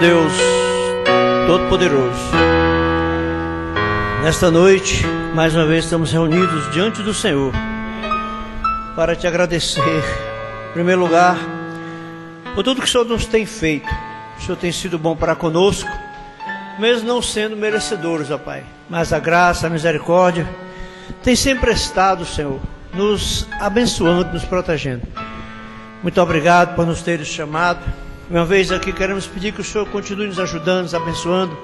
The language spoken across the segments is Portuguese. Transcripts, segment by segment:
Deus Todo-Poderoso, nesta noite, mais uma vez estamos reunidos diante do Senhor para te agradecer, em primeiro lugar, por tudo que o Senhor nos tem feito. O Senhor tem sido bom para conosco, mesmo não sendo merecedores, ó Pai, mas a graça, a misericórdia tem sempre estado, Senhor, nos abençoando, nos protegendo. Muito obrigado por nos teres chamado. Uma vez aqui queremos pedir que o Senhor continue nos ajudando, nos abençoando,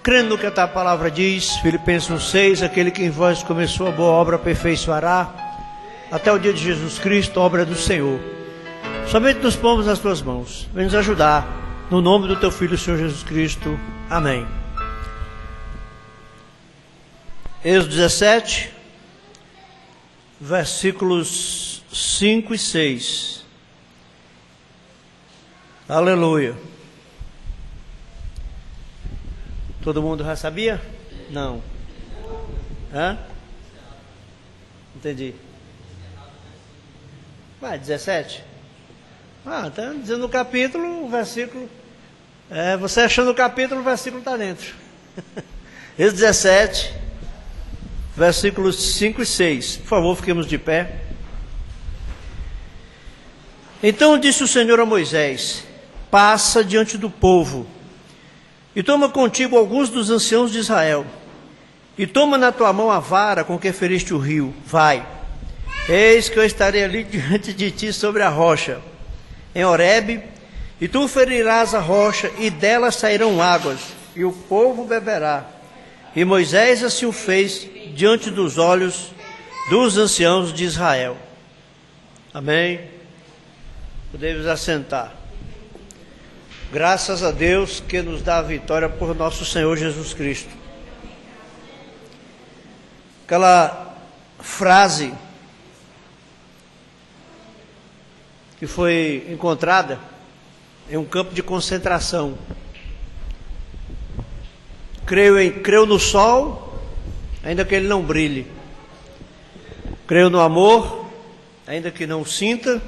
crendo no que a tua palavra diz, Filipenses 1:6, aquele que em vós começou a boa obra aperfeiçoará até o dia de Jesus Cristo, obra do Senhor. Somente nos pomos nas tuas mãos. Vem nos ajudar, no nome do teu Filho, o Senhor Jesus Cristo. Amém. Êxodo 17, versículos 5 e 6. Aleluia. Todo mundo já sabia? Não. Hã? Entendi. Vai, 17? Está dizendo o capítulo, o versículo. Você achando o capítulo, o versículo está dentro. Êxodo 17, versículos 5 e 6. Por favor, fiquemos de pé. Então disse o Senhor a Moisés: passa diante do povo, e toma contigo alguns dos anciãos de Israel, e toma na tua mão a vara com que feriste o rio. Vai, eis que eu estarei ali diante de ti sobre a rocha, em Horebe, e tu ferirás a rocha, e dela sairão águas, e o povo beberá. E Moisés assim o fez diante dos olhos dos anciãos de Israel. Amém. Podemos assentar. Graças a Deus que nos dá a vitória por nosso Senhor Jesus Cristo. Aquela frase que foi encontrada em um campo de concentração. Creio no sol, ainda que ele não brilhe. Creio no amor, ainda que não sinta.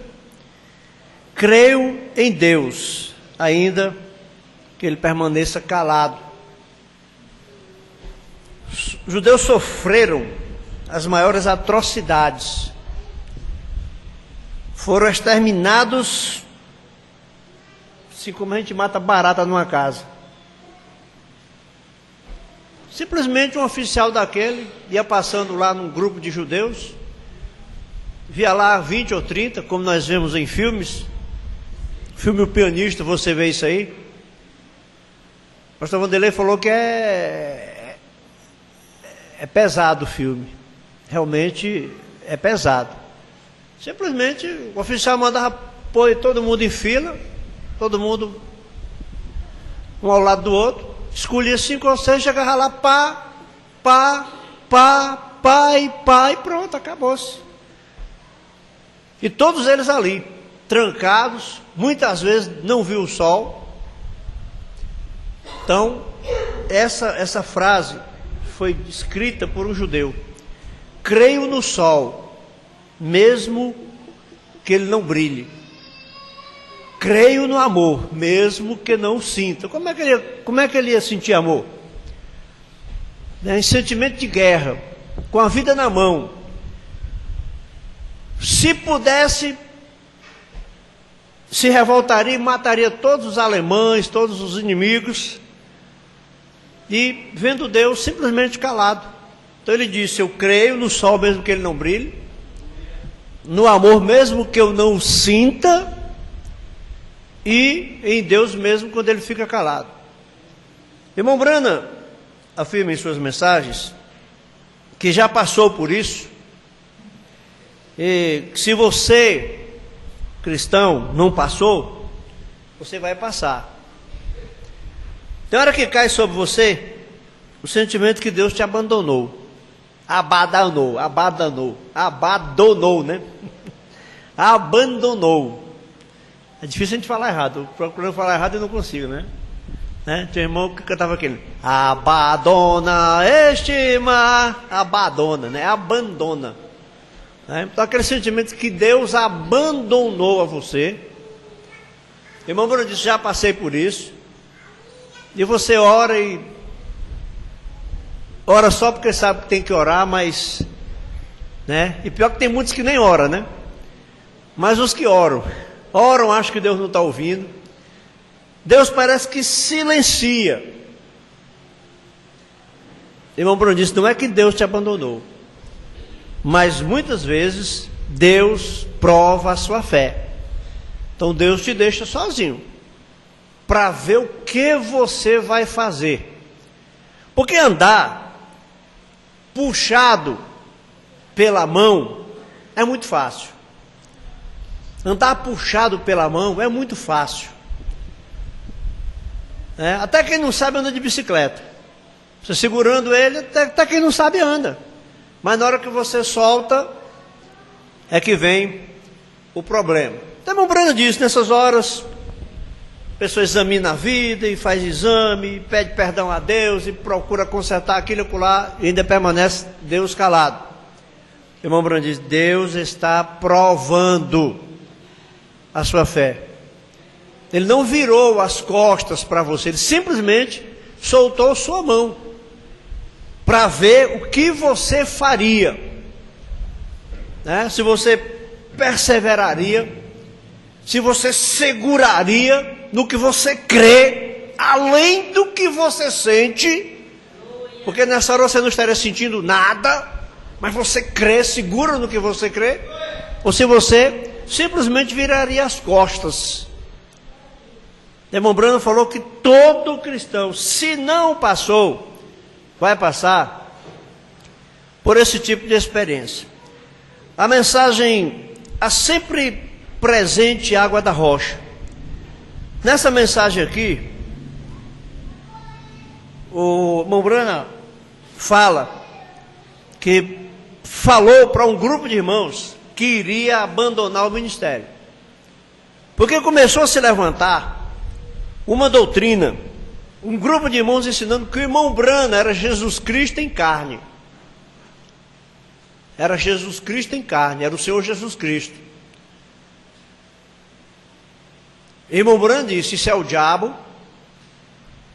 Creio em Deus, ainda que ele permaneça calado. Os judeus sofreram as maiores atrocidades. Foram exterminados, assim como a gente mata barata numa casa. Simplesmente um oficial daquele ia passando lá num grupo de judeus, via lá 20 ou 30, como nós vemos em filmes. Filme O Pianista, você vê isso aí. O pastor Vanderlei falou que é pesado o filme. Realmente é pesado. Simplesmente o oficial mandava pôr todo mundo em fila, todo mundo um ao lado do outro, escolhia 5 ou 6, chegava lá, pá, e pronto, acabou-se. E todos eles ali, trancados, muitas vezes não viu o sol. Então, essa frase foi escrita por um judeu: creio no sol, mesmo que ele não brilhe. Creio no amor, mesmo que não sinta. Como é que ele ia sentir amor? Em sentimento de guerra, com a vida na mão. Se pudesse, se revoltaria e mataria todos os alemães, todos os inimigos, e vendo Deus simplesmente calado. Então ele disse: eu creio no sol mesmo que ele não brilhe, no amor mesmo que eu não sinta, e em Deus mesmo quando ele fica calado. Irmão Brana afirma em suas mensagens que já passou por isso, e se você, cristão, não passou, você vai passar. Tem hora que cai sobre você o sentimento que Deus te abandonou, né? Abandonou. É difícil a gente falar errado, procurando falar errado e não consigo, né? Tinha irmão que cantava aquele: abandona este mar, abandona, né? Abandona. Então aquele sentimento que Deus abandonou a você. Irmão Bruno disse: já passei por isso. E você ora e ora só porque sabe que tem que orar, mas, né? E pior que tem muitos que nem oram, né? Mas os que oram, acham que Deus não está ouvindo. Deus parece que silencia. Irmão Bruno disse, não é que Deus te abandonou, mas muitas vezes Deus prova a sua fé. Então Deus te deixa sozinho, para ver o que você vai fazer. Porque andar puxado pela mão é muito fácil. Andar puxado pela mão é muito fácil. Até quem não sabe anda de bicicleta. Você segurando ele, até quem não sabe anda. Mas na hora que você solta, é que vem o problema. Então, irmão Bruno disse, nessas horas, a pessoa examina a vida e faz exame, e pede perdão a Deus e procura consertar aquilo e lá, e ainda permanece Deus calado. O irmão Bruno diz, Deus está provando a sua fé. Ele não virou as costas para você, ele simplesmente soltou sua mão para ver o que você faria, né? Se você perseveraria, se você seguraria no que você crê, além do que você sente, porque nessa hora você não estaria sentindo nada, mas você crê, segura no que você crê, ou se você simplesmente viraria as costas. O irmão Bruno falou que todo cristão, se não passou, vai passar por esse tipo de experiência. A mensagem, a sempre presente água da rocha. Nessa mensagem aqui, o irmão Bruno fala que falou para um grupo de irmãos que iria abandonar o ministério, porque começou a se levantar uma doutrina, um grupo de irmãos ensinando que o irmão Brana era Jesus Cristo em carne. Era Jesus Cristo em carne, era o Senhor Jesus Cristo. Irmão Brana disse, isso é o diabo.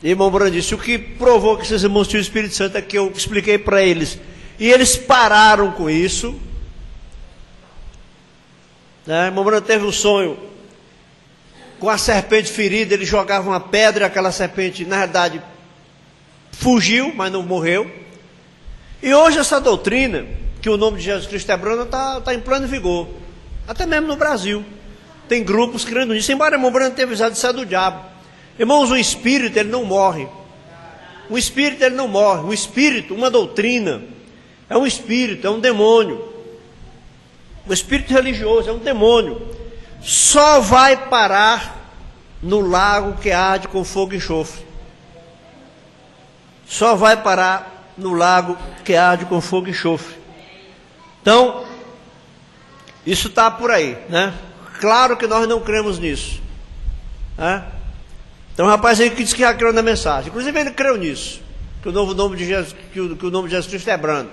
Irmão Brana disse, o que provou que esses irmãos tinham o Espírito Santo é que eu expliquei para eles, e eles pararam com isso. Irmão Brana teve um sonho com a serpente ferida, ele jogava uma pedra e aquela serpente, na verdade, fugiu, mas não morreu. E hoje essa doutrina, que o nome de Jesus Cristo é Brana, está em pleno vigor, até mesmo no Brasil. Tem grupos crendo nisso, embora o irmão Brana tenha avisado de ser do diabo. Irmãos, o espírito, ele não morre. O espírito, ele não morre. O espírito, uma doutrina, é um espírito, é um demônio. O espírito religioso é um demônio. Só vai parar no lago que arde com fogo e enxofre. Só vai parar no lago que arde com fogo e enxofre. Então, isso está por aí, né? Claro que nós não cremos nisso, né? Então, o rapaz aí que disse que já creu na mensagem, inclusive ele creu nisso, que o nome de Jesus, que o nome de Jesus Cristo é Brano,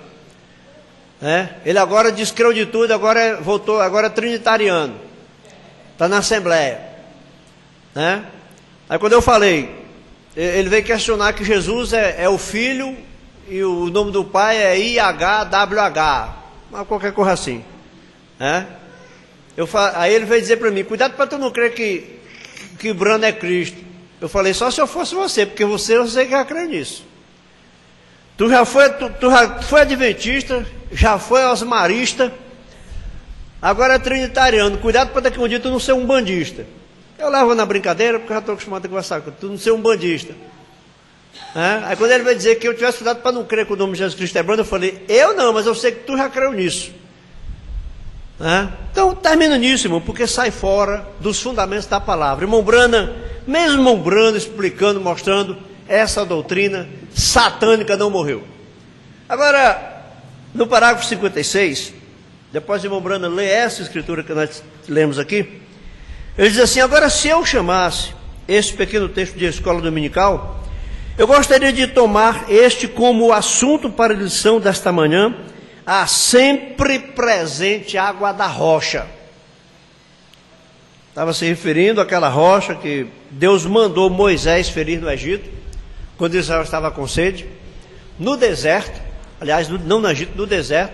né? Ele agora diz que creu de tudo, agora voltou, agora é trinitariano. Está na Assembleia, né? Aí quando eu falei, ele veio questionar que Jesus é o Filho e o nome do Pai é IHWH, qualquer coisa assim, né? Aí ele veio dizer para mim, cuidado para tu não crer que Brano é Cristo. Eu falei, só se eu fosse você, porque eu sei que já crê nisso. Tu já foi adventista, já foi osmarista, agora é trinitariano. Cuidado para daqui um dia tu não ser um bandista. Eu levo na brincadeira, porque eu já estou acostumado a conversar com tu não ser um bandista. Aí quando ele vai dizer que eu tivesse cuidado para não crer que o nome de Jesus Cristo é Brano, eu falei, eu não, mas eu sei que tu já creu nisso. Então termina nisso, irmão, porque sai fora dos fundamentos da palavra. Irmão Brana, mesmo irmão Brana explicando, mostrando, essa doutrina satânica não morreu. Agora, no parágrafo 56, depois o irmão Brana lê essa escritura que nós lemos aqui, ele diz assim, agora se eu chamasse esse pequeno texto de escola dominical, eu gostaria de tomar este como assunto para a lição desta manhã, a sempre presente água da rocha. Estava se referindo àquela rocha que Deus mandou Moisés ferir no Egito, quando Israel estava com sede, no deserto, aliás, não no Egito, no deserto,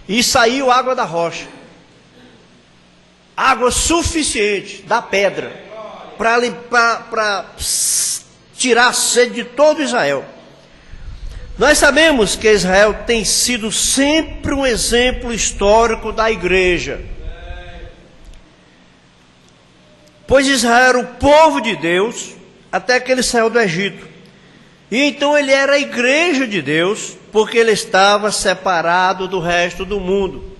e saiu água da rocha, água suficiente da pedra, para tirar a sede de todo Israel. Nós sabemos que Israel tem sido sempre um exemplo histórico da igreja, pois Israel era o povo de Deus até que ele saiu do Egito. E então ele era a igreja de Deus, porque ele estava separado do resto do mundo.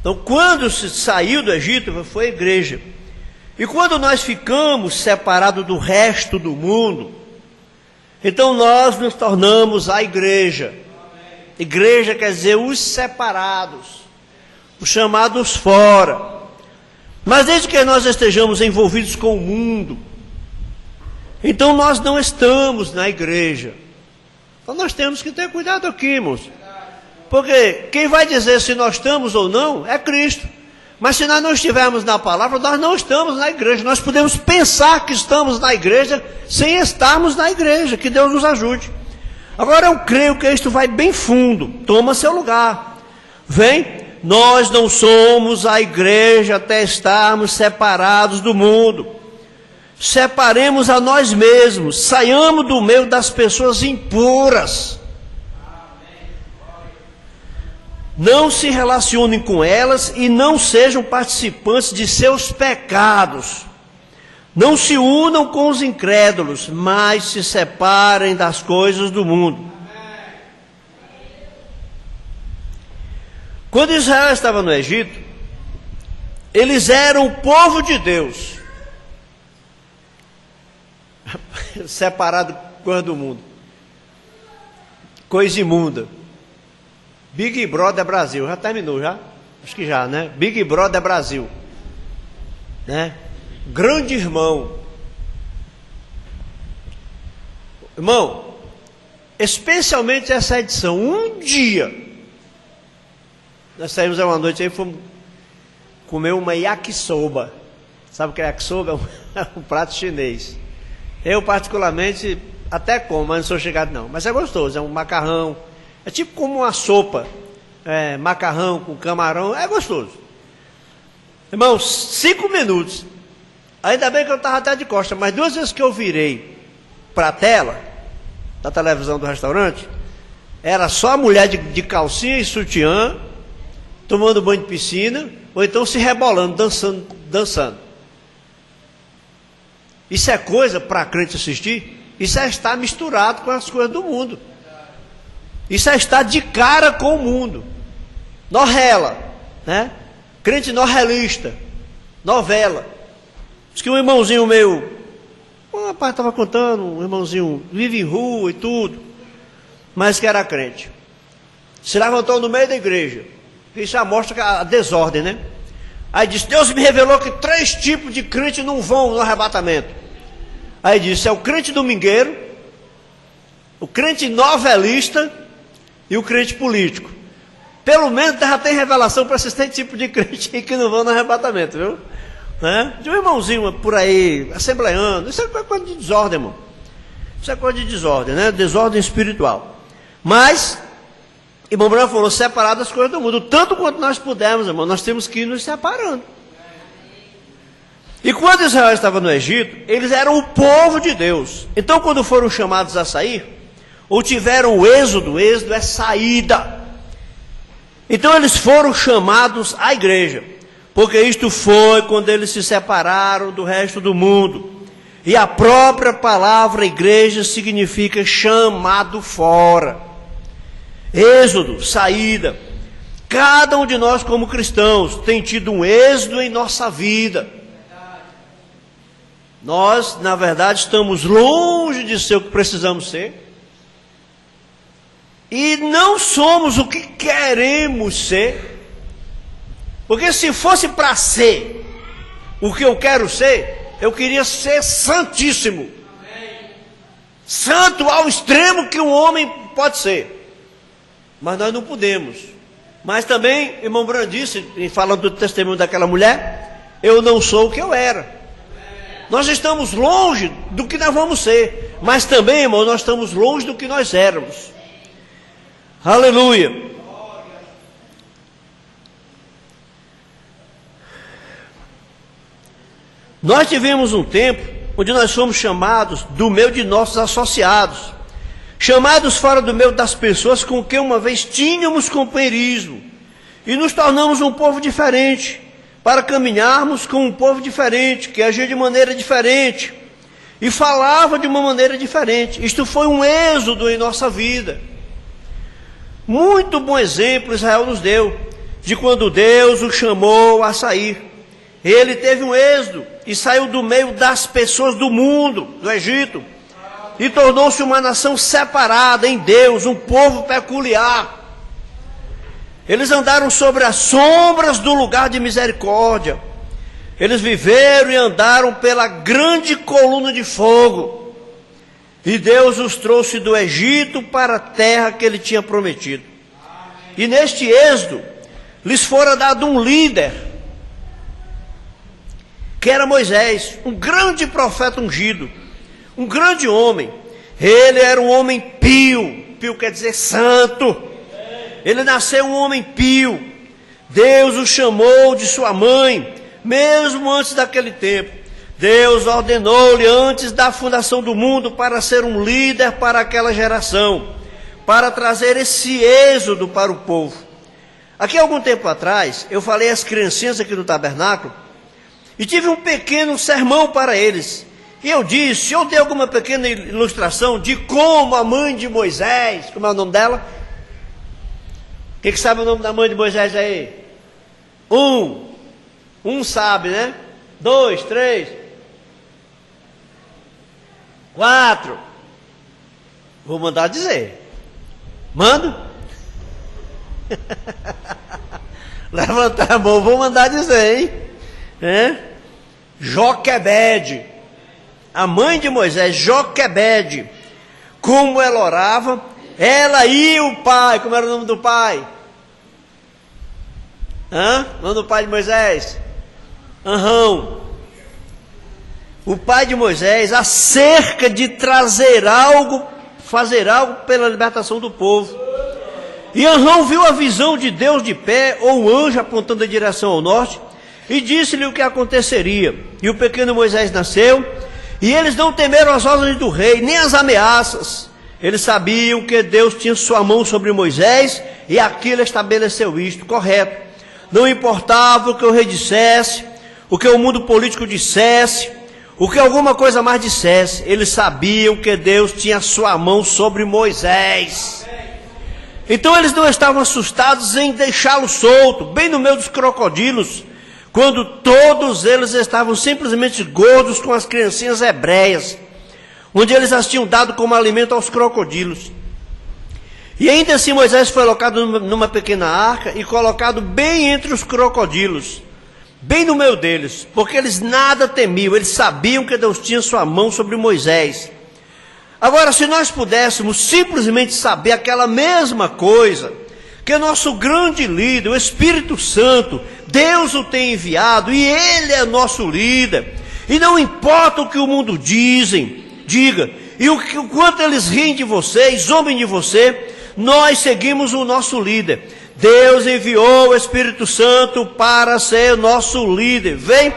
Então, quando se saiu do Egito, foi a igreja. E quando nós ficamos separados do resto do mundo, então nós nos tornamos a igreja. Igreja quer dizer os separados, os chamados fora. Mas desde que nós estejamos envolvidos com o mundo, então nós não estamos na igreja. Então nós temos que ter cuidado aqui, irmãos. Porque quem vai dizer se nós estamos ou não é Cristo. Mas se nós não estivermos na palavra, nós não estamos na igreja. Nós podemos pensar que estamos na igreja sem estarmos na igreja. Que Deus nos ajude. Agora eu creio que isto vai bem fundo. Toma seu lugar. Vem. Nós não somos a igreja até estarmos separados do mundo. Separemos a nós mesmos. Saiamos do meio das pessoas impuras. Não se relacionem com elas e não sejam participantes de seus pecados. Não se unam com os incrédulos, mas se separem das coisas do mundo. Quando Israel estava no Egito, eles eram o povo de Deus, separado do mundo, coisa imunda. Big Brother Brasil, já terminou já? Acho que já, né? Big Brother Brasil, né? Grande irmão. Irmão, especialmente essa edição, um dia nós saímos uma noite aí e fomos comer uma yakisoba. Sabe o que é yakisoba? É um prato chinês. Eu particularmente até como, mas não sou chegado não. Mas é gostoso, é um macarrão. É tipo como uma sopa. Macarrão com camarão, é gostoso. Irmão, 5 minutos. Ainda bem que eu estava até de costa, mas 2 vezes que eu virei para a tela da televisão do restaurante, era só a mulher de calcinha e sutiã, tomando banho de piscina, ou então se rebolando, dançando. Isso é coisa para crente assistir? Isso é estar misturado com as coisas do mundo. Isso é estar de cara com o mundo. Novela, né? Crente novelista, novela. Diz que um irmãozinho meu, o rapaz estava contando, um irmãozinho vive em rua e tudo, mas que era crente. Se levantou no meio da igreja. Isso já mostra a desordem, né? Aí disse, Deus me revelou que 3 tipos de crente não vão no arrebatamento. Aí disse, é o crente domingueiro, o crente novelista e o crente político. Pelo menos já tem revelação para esses 3 tipos de crente aí que não vão no arrebatamento, viu? Né? De um irmãozinho por aí, assembleando, isso é coisa de desordem, irmão. Isso é coisa de desordem, né? Desordem espiritual. Mas irmão Branham falou, separar das coisas do mundo. Tanto quanto nós pudermos, irmão, nós temos que ir nos separando. E quando Israel estava no Egito, eles eram o povo de Deus. Então, quando foram chamados a sair, ou tiveram o êxodo é saída. Então, eles foram chamados à igreja. Porque isto foi quando eles se separaram do resto do mundo. E a própria palavra igreja significa chamado fora. Êxodo, saída. Cada um de nós como cristãos tem tido um êxodo em nossa vida. Nós, na verdade, estamos longe de ser o que precisamos ser. E não somos o que queremos ser. Porque se fosse para ser o que eu quero ser, eu queria ser santíssimo. Santo ao extremo que um homem pode ser. Mas nós não podemos. Mas também, irmão Branham disse, falando do testemunho daquela mulher, eu não sou o que eu era. Nós estamos longe do que nós vamos ser. mas também, irmão, nós estamos longe do que nós éramos. Aleluia. Nós tivemos um tempo onde nós fomos chamados do meio de nossos associados, chamados fora do meio das pessoas com quem uma vez tínhamos companheirismo, e nos tornamos um povo diferente, para caminharmos com um povo diferente, que agia de maneira diferente, e falava de uma maneira diferente. Isto foi um êxodo em nossa vida. Muito bom exemplo Israel nos deu, de quando Deus o chamou a sair. Ele teve um êxodo, e saiu do meio das pessoas do mundo, do Egito, e tornou-se uma nação separada em Deus, um povo peculiar. Eles andaram sobre as sombras do lugar de misericórdia. Eles viveram e andaram pela grande coluna de fogo. E Deus os trouxe do Egito para a terra que Ele tinha prometido. E neste êxodo, lhes fora dado um líder, que era Moisés, um grande profeta ungido, um grande homem. Ele era um homem pio, pio quer dizer santo. Ele nasceu um homem pio. Deus o chamou de sua mãe, mesmo antes daquele tempo. Deus ordenou-lhe antes da fundação do mundo para ser um líder para aquela geração, para trazer esse êxodo para o povo. Aqui algum tempo atrás, eu falei às criancinhas aqui do tabernáculo, e tive um pequeno sermão para eles. E eu disse, eu dei alguma pequena ilustração de como a mãe de Moisés, como é o nome dela? Quem que sabe o nome da mãe de Moisés aí? Um sabe, né? 2, 3, 4. Vou mandar dizer. Mando? Levanta a mão, vou mandar dizer, hein? Joquebede, a mãe de Moisés, Joquebede, como ela orava, ela e o pai, como era o nome do pai? O nome do pai de Moisés? Arão. O pai de Moisés, acerca de trazer algo, fazer algo pela libertação do povo. E Arão viu a visão de Deus de pé, ou o anjo apontando em direção ao norte, e disse-lhe o que aconteceria. E o pequeno Moisés nasceu, e eles não temeram as ordens do rei, nem as ameaças. Eles sabiam que Deus tinha sua mão sobre Moisés, e aquilo estabeleceu isto, correto. Não importava o que o rei dissesse, o que o mundo político dissesse, o que alguma coisa mais dissesse, eles sabiam que Deus tinha sua mão sobre Moisés. Então eles não estavam assustados em deixá-lo solto, bem no meio dos crocodilos, quando todos eles estavam simplesmente gordos com as criancinhas hebreias, onde eles as tinham dado como alimento aos crocodilos. E ainda assim Moisés foi colocado numa pequena arca e colocado bem entre os crocodilos, bem no meio deles, porque eles nada temiam, eles sabiam que Deus tinha sua mão sobre Moisés. Agora, se nós pudéssemos simplesmente saber aquela mesma coisa, que nosso grande líder, o Espírito Santo, Deus o tem enviado, e Ele é nosso líder, e não importa o que o mundo diga, e o quanto eles riem de você, zombem de você, nós seguimos o nosso líder. Deus enviou o Espírito Santo para ser nosso líder. Vem,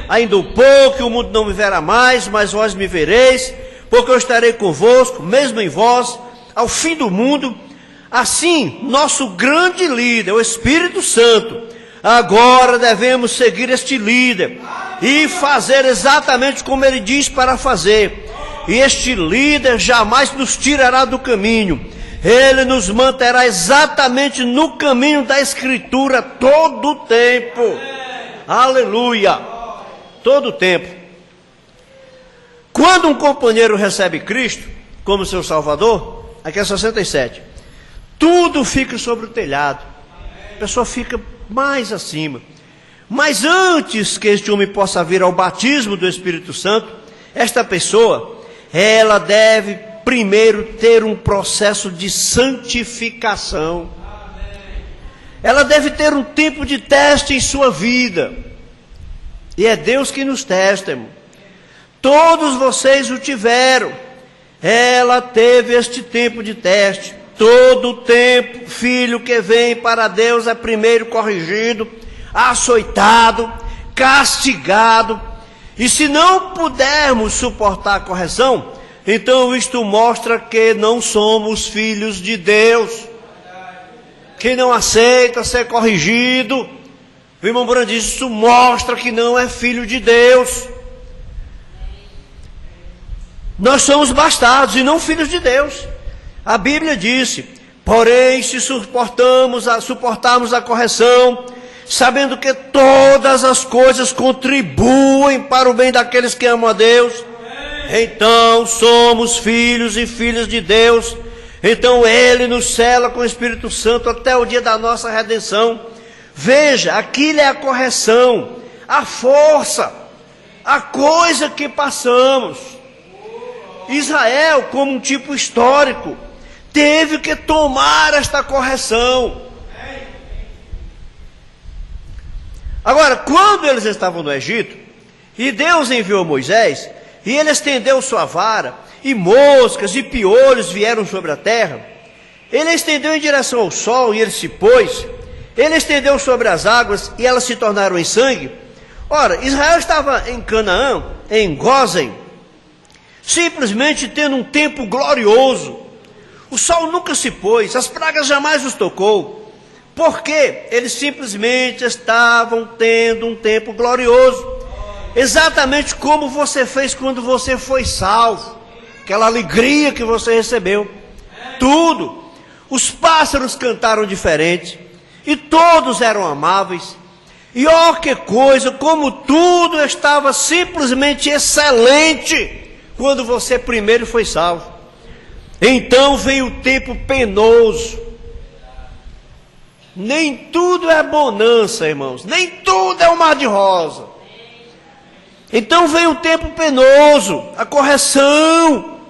ainda um pouco, o mundo não me verá mais, mas vós me vereis, porque eu estarei convosco, mesmo em vós, ao fim do mundo. Assim, nosso grande líder, o Espírito Santo, agora devemos seguir este líder e fazer exatamente como ele diz para fazer. E este líder jamais nos tirará do caminho. Ele nos manterá exatamente no caminho da Escritura todo o tempo. Aleluia! Todo o tempo. Quando um companheiro recebe Cristo como seu Salvador, aqui é 67, tudo fica sobre o telhado. A pessoa fica mais acima. Mas antes que este homem possa vir ao batismo do Espírito Santo, esta pessoa, ela deve primeiro ter um processo de santificação. Ela deve ter um tempo de teste em sua vida. E é Deus que nos testa, irmão. Todos vocês o tiveram. ela teve este tempo de teste. Todo tempo, filho que vem para Deus é primeiro corrigido, açoitado, castigado. E se não pudermos suportar a correção, então isto mostra que não somos filhos de Deus. Quem não aceita ser corrigido, o irmão Branco diz, isso mostra que não é filho de Deus. Nós somos bastardos e não filhos de Deus. A Bíblia disse, porém, se suportarmos a correção, sabendo que todas as coisas contribuem para o bem daqueles que amam a Deus, então somos filhos e filhas de Deus. Então Ele nos sela com o Espírito Santo até o dia da nossa redenção. Veja, aquilo é a correção, a força, a coisa que passamos. Israel, como um tipo histórico, teve que tomar esta correção. Agora, quando eles estavam no Egito, e Deus enviou Moisés, e ele estendeu sua vara, e moscas e piolhos vieram sobre a terra, ele estendeu em direção ao sol, e ele se pôs, ele estendeu sobre as águas, e elas se tornaram em sangue. Ora, Israel estava em Canaã, em Gósen, simplesmente tendo um tempo glorioso. O sol nunca se pôs, as pragas jamais os tocou, porque eles simplesmente estavam tendo um tempo glorioso, exatamente como você fez quando você foi salvo, aquela alegria que você recebeu, tudo. Os pássaros cantaram diferente, e todos eram amáveis, e ó que coisa, como tudo estava simplesmente excelente, quando você primeiro foi salvo. Então veio o tempo penoso. Nem tudo é bonança, irmãos. Nem tudo é um mar de rosa. Então veio o tempo penoso, a correção.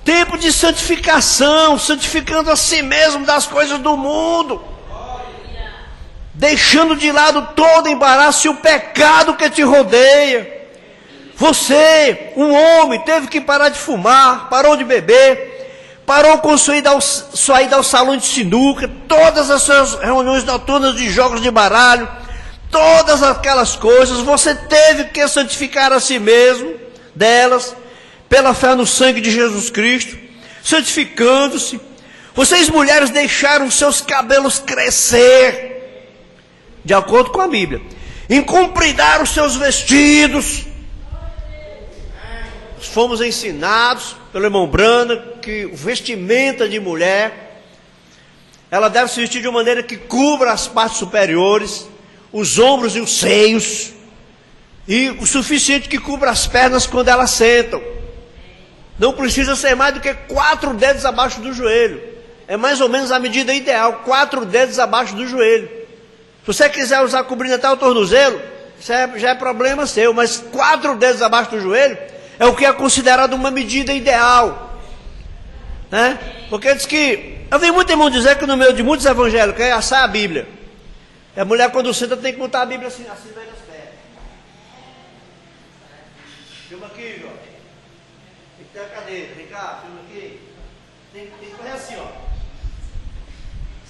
Tempo de santificação, santificando a si mesmo das coisas do mundo. Deixando de lado todo embaraço e o pecado que te rodeia. Você, um homem, teve que parar de fumar, parou de beber, parou com sua ida ao salão de sinuca, todas as suas reuniões noturnas de jogos de baralho, todas aquelas coisas, você teve que santificar a si mesmo delas, pela fé no sangue de Jesus Cristo, santificando-se. Vocês mulheres deixaram seus cabelos crescer, de acordo com a Bíblia, encompridar os seus vestidos. Fomos ensinados pelo irmão Brana que o vestimenta de mulher, ela deve se vestir de uma maneira que cubra as partes superiores, os ombros e os seios, e o suficiente que cubra as pernas quando elas sentam. Não precisa ser mais do que 4 dedos abaixo do joelho. É mais ou menos a medida ideal, 4 dedos abaixo do joelho. Se você quiser usar cobrindo até o tornozelo, isso já é problema seu, mas 4 dedos abaixo do joelho é o que é considerado uma medida ideal, né? Porque diz que, eu vi muito irmão dizer que no meio de muitos evangélicos é assar a Bíblia. E a mulher quando senta tem que botar a Bíblia assim no meio das pernas. Filma aqui, João. Tem que ter a cadeira, vem cá, filma aqui. Tem que fazer assim, ó.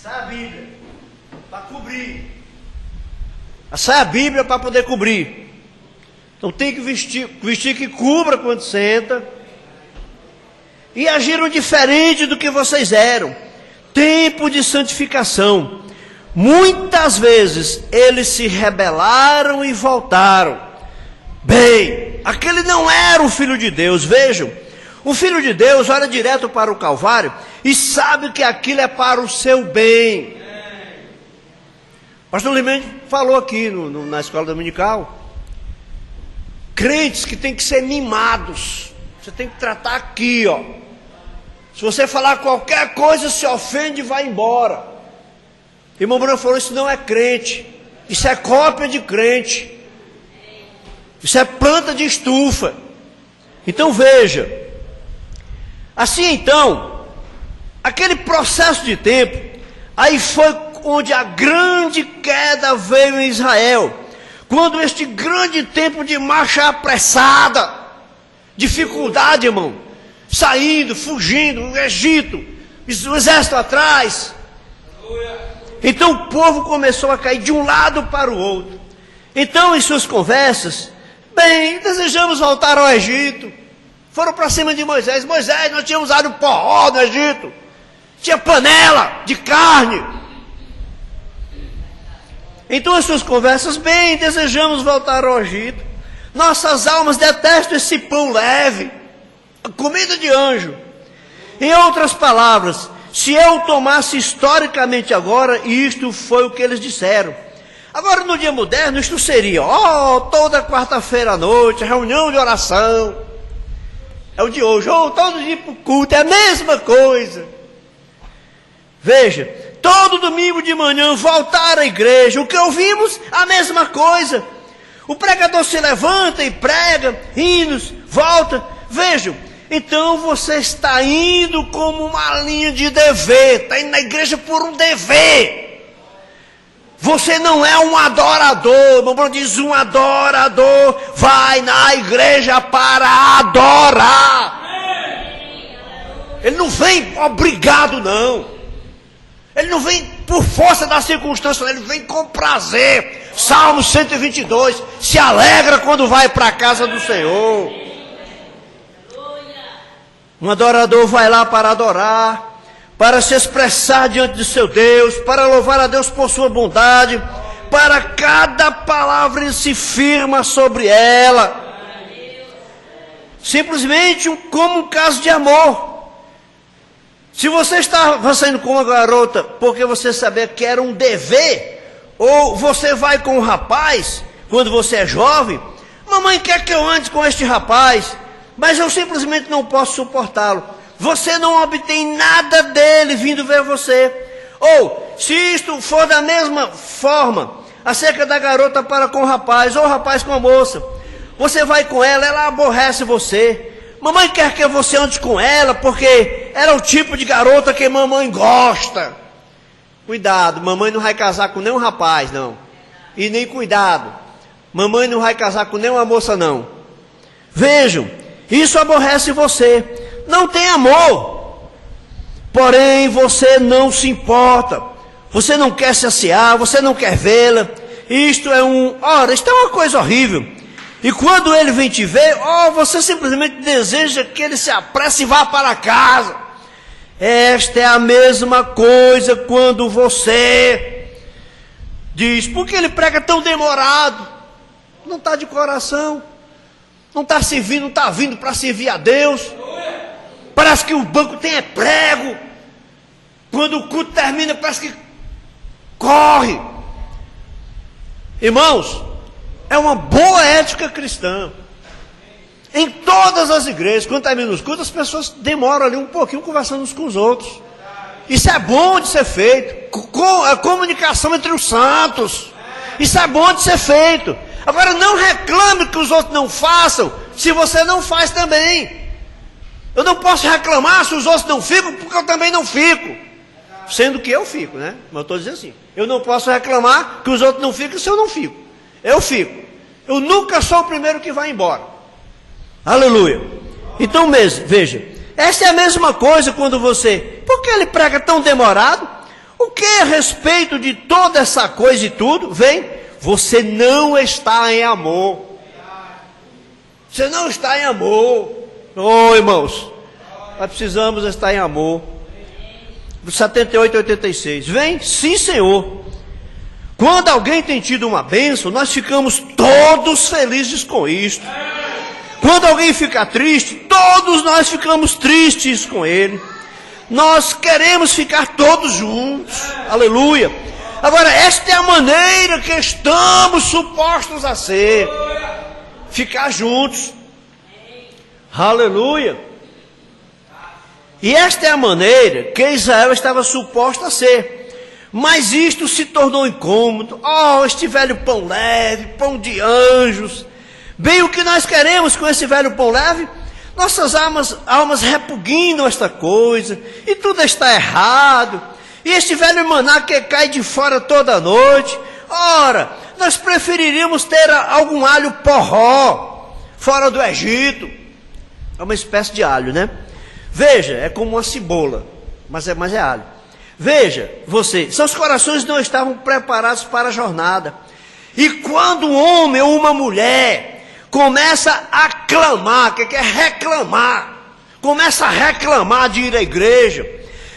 Sai a Bíblia, para cobrir. Sai a Bíblia para poder cobrir. Então tem que vestir que cubra quando senta. E agiram diferente do que vocês eram. Tempo de santificação. Muitas vezes eles se rebelaram e voltaram. Bem, aquele não era o Filho de Deus. Vejam, o Filho de Deus olha direto para o Calvário e sabe que aquilo é para o seu bem. O pastor Limente falou aqui na escola dominical. Crentes que tem que ser mimados. Você tem que tratar aqui, ó. Se você falar qualquer coisa, se ofende e vai embora. Irmão Bruno falou, isso não é crente. Isso é cópia de crente. Isso é planta de estufa. Então veja. Assim então, aquele processo de tempo, aí foi onde a grande queda veio em Israel. Quando este grande tempo de marcha apressada, dificuldade, irmão, saindo, fugindo, o Egito, o exército atrás. Então o povo começou a cair de um lado para o outro. Então em suas conversas, bem, desejamos voltar ao Egito. Foram para cima de Moisés. Moisés, nós tínhamos usado porró no Egito. Tinha panela de carne. Então, as suas conversas, bem, desejamos voltar ao Egito. Nossas almas detestam esse pão leve, a comida de anjo. Em outras palavras, se eu tomasse historicamente agora, isto foi o que eles disseram. Agora, no dia moderno, isto seria, toda quarta-feira à noite, reunião de oração. É o de hoje, todo dia para o culto, é a mesma coisa. Veja, todo domingo de manhã voltar à igreja, o que ouvimos, a mesma coisa. O pregador se levanta e prega, hinos, volta. Vejam, então você está indo como uma linha de dever, está indo na igreja por um dever. Você não é um adorador, meu irmão diz, um adorador vai na igreja para adorar. Ele não vem obrigado, não. Ele não vem por força da circunstância, ele vem com prazer. Salmo 122, se alegra quando vai para a casa do Senhor. Um adorador vai lá para adorar, para se expressar diante de seu Deus, para louvar a Deus por sua bondade, para cada palavra ele se firma sobre ela. Simplesmente como um caso de amor. Se você estava saindo com uma garota porque você sabia que era um dever, ou você vai com um rapaz, quando você é jovem, mamãe quer que eu ande com este rapaz, mas eu simplesmente não posso suportá-lo. Você não obtém nada dele vindo ver você. Ou, se isto for da mesma forma, acerca da garota para com o rapaz, ou o rapaz com a moça, você vai com ela, ela aborrece você. Mamãe quer que você ande com ela, porque ela é o tipo de garota que mamãe gosta. Cuidado, mamãe não vai casar com nenhum rapaz, não. E nem cuidado, mamãe não vai casar com nenhuma moça, não. Vejam, isso aborrece você. Não tem amor. Porém, você não se importa. Você não quer se assear, você não quer vê-la. Isto é uma coisa horrível. E quando ele vem te ver, você simplesmente deseja que ele se apresse e vá para casa. Esta é a mesma coisa quando você diz, por que ele prega tão demorado? Não está de coração. Não está servindo, não está vindo para servir a Deus. Parece que o banco tem prego. Quando o culto termina, parece que corre. Irmãos, é uma boa ética cristã. Em todas as igrejas, quando termina os cultos, as pessoas demoram ali um pouquinho conversando uns com os outros. Isso é bom de ser feito. A comunicação entre os santos. Isso é bom de ser feito. Agora não reclame que os outros não façam, se você não faz também. Eu não posso reclamar se os outros não ficam, porque eu também não fico. Sendo que eu fico, né? Mas eu estou dizendo assim, eu não posso reclamar que os outros não ficam se eu não fico. Eu fico. Eu nunca sou o primeiro que vai embora. Aleluia. Então mesmo, veja, essa é a mesma coisa quando você, por que ele prega tão demorado? O que a respeito de toda essa coisa e tudo, vem, você não está em amor. Você não está em amor. Irmãos, nós precisamos estar em amor. 78 e 86. Vem, sim, Senhor. Quando alguém tem tido uma bênção, nós ficamos todos felizes com isto. Quando alguém fica triste, todos nós ficamos tristes com ele. Nós queremos ficar todos juntos. Aleluia. Agora, esta é a maneira que estamos supostos a ser. Ficar juntos. Aleluia. E esta é a maneira que Israel estava suposto a ser. Mas isto se tornou incômodo. Este velho pão leve, pão de anjos. Bem, o que nós queremos com esse velho pão leve? Nossas almas repugnam esta coisa. E tudo está errado. E este velho maná que cai de fora toda noite. Ora, nós preferiríamos ter algum alho porró fora do Egito. É uma espécie de alho, né? Veja, é como uma cebola, mas é alho. Veja, você, seus corações não estavam preparados para a jornada. E quando um homem ou uma mulher começa a clamar, que é reclamar, começa a reclamar de ir à igreja,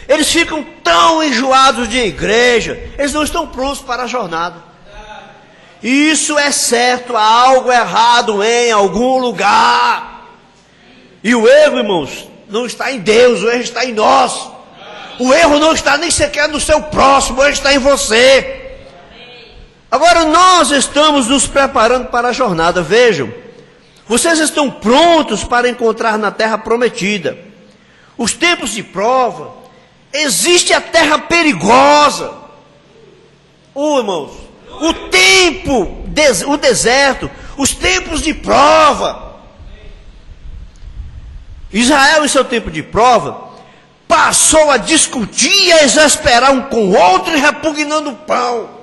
eles ficam tão enjoados de igreja, eles não estão prontos para a jornada. E isso é certo, há algo errado em algum lugar. E o erro, irmãos, não está em Deus, o erro está em nós. O erro não está nem sequer no seu próximo, o erro está em você. Agora nós estamos nos preparando para a jornada. Vejam, vocês estão prontos para encontrar na terra prometida. Os tempos de prova, existe a terra perigosa. Irmãos, o tempo, o deserto, os tempos de prova. Israel, em seu tempo de prova, passou a discutir e a exasperar um com o outro e repugnando o pão.